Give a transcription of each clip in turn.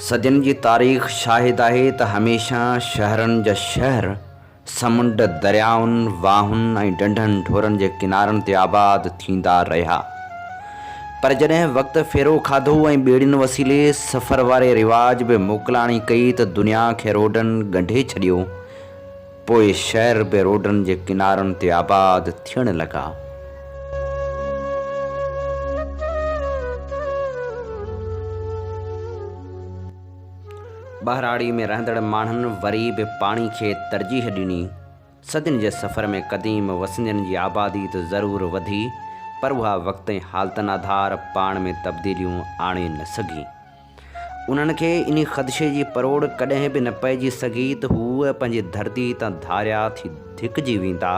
सदियुनि जी तारीख़ शाहिद आहे त हमेशह शहरनि जा शहर समुंड दरियाउनि वाहुनि ऐं ढंढनि ढोरनि जे किनारनि ते आबाद थींदा रहिया। पर जॾहिं वक़्तु फेरो खाधो ऐं ॿेड़ियुनि वसीले सफ़र वारे रिवाज बि मोकिलाणी कई त दुनिया खे रोडनि ॻंढे छॾियो। पोइ शहर बि रोडनि जे किनारनि ते आबाद थियण लॻा। बहराड़ी में रहंदड़ माण्हुनि वरी बि पाणी खे तरजीह ॾिनी। सदियुनि जे सफ़र में क़दीम वसंदनि जी आबादी त ज़रूरु वधी, पर उहा वक़्त ऐं हालतनि आधार पाण में तब्दीलियूं आणे न सघी। उन्हनि खे इन ख़दशे जी परोड़ कॾहिं बि न पइजी सघी त हूअ पंहिंजी धरती तां धारिया थी धिकजी वेंदा।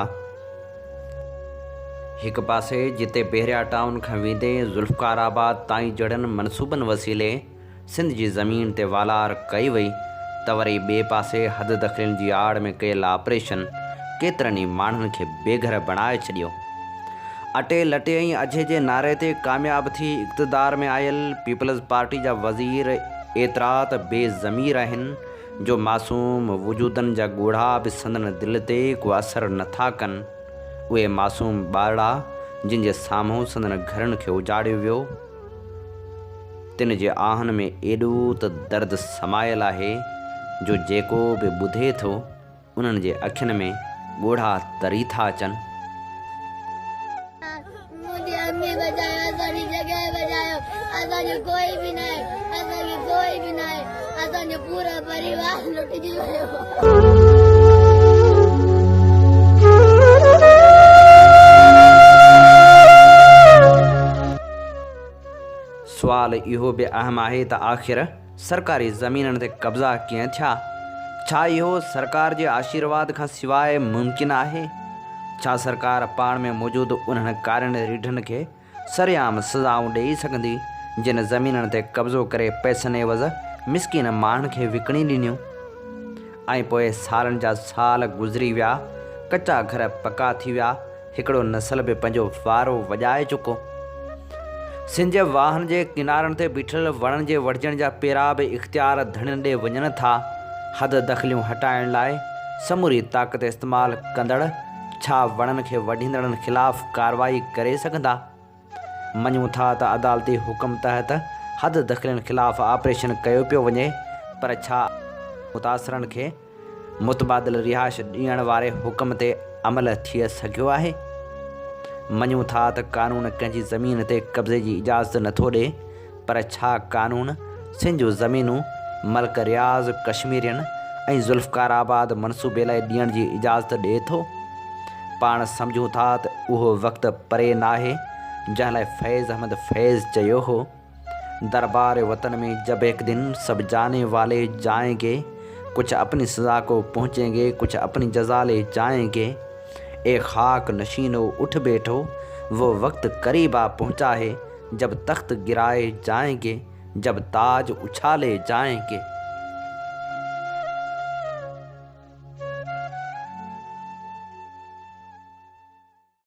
हिकु पासे जिते बेहरिया टाउन खां वेंदे ज़ुल्फ़कार आबाद ताईं जड़नि मनसूबनि वसीले सिंध जी ज़मीन ते वालार कई वई, त वरी ॿिए पासे हद दख़लनि जी आड़ में कयल ऑपरेशन केतिरनि ई माण्हुनि खे बेघर बणाए छॾियो। अटे लटे ऐं अझे जे नारे ते कामयाब थी इक़्तिदार में आयल पीपल्स पार्टी जा वज़ीर एतिरा त बेज़मीर आहिनि जो मासूम वजूदनि जा ॻोढ़ा बि संदन दिलि ते को असरु नथा कनि। उहे मासूम ॿारड़ा जिन जे साम्हूं संदन घरनि खे उजाड़ियो वियो, तिन जे आहिनि में एॾो त दर्द समायल आहे जो जेको बि ॿुधे थो उन्हनि जे अखियुनि में ॻोढ़ा तरी था अचनि। मुझे अम्मी बचायो, असांजी जगह बचायो, असांजो कोई भी ना है, असांखे कोई भी ना है, असांजो पूरा परिवार लुटिजी वियो। सुवाल इहो बि अहम आहे त आख़िर सरकारी ज़मीननि ते कब्ज़ा कीअं थिया? छा इहो सरकार जे आशीर्वाद खां सवाइ मुमकिन आहे? छा सरकार पाण में मौजूदु उन्हनि कारियुनि रीढनि खे सरेआम सज़ाऊं ॾेई सघंदी जिन ज़मीननि ते कब्ज़ो करे पैसनि एवज़ मिसकिन माण्हुनि खे विकिणी ॾिनियूं? ऐं पोइ सालनि जा साल गुज़री विया, कचा घर पका थी विया, हिकिड़ो नसल बि पंहिंजो वारो वॼाए चुको। सिंध जे वाहन जे किनारनि ते बीठल वणनि जे वढजण जा पेरा बि इख़्तियार धणियुनि ॾे वञनि था। हद दख़लियूं हटाइण लाइ समूरी ताक़त इस्तेमालु कंदड़ छा वणनि खे वढींदड़नि ख़िलाफ़ कार्रवाई करे सघंदा? मञूं था त अदालती हुकुम तहत हद दख़लनि ख़िलाफ़ ऑपरेशन कयो पियो वञे, पर छा मुतासिरनि खे मुतबादिल रिहाइश ॾियण वारे हुकुम ते अमल थी सघियो आहे? मञूं था त कानून कंहिंजी ज़मीन ते कब्ज़े जी इजाज़त नथो ॾिए, पर छा कानून सिंध जूं ज़मीनूं मल्क रियाज़ कश्मीरियुनि ऐं ज़ुल्फ़कार आबाद मनसूबे लाइ ॾियण जी इजाज़त ॾिए थो? पाण सम्झूं था त उहो वक़्तु परे नाहे जंहिं लाइ फैज़ अहमद फैज़ चयो हो, दरबार वतन में जब एक दिन सब जाने वाले जाएंगे, कुछ अपनी सज़ा को पहुँचेंगे, कुछ अपनी जज़ा ले जाएंगे। एक खाक नशीनो उठ बैठो, वो वक्त करीब आ पहुँचा है, जब तख्त गिराए जाएंगे, जब ताज उछाले जाएंगे।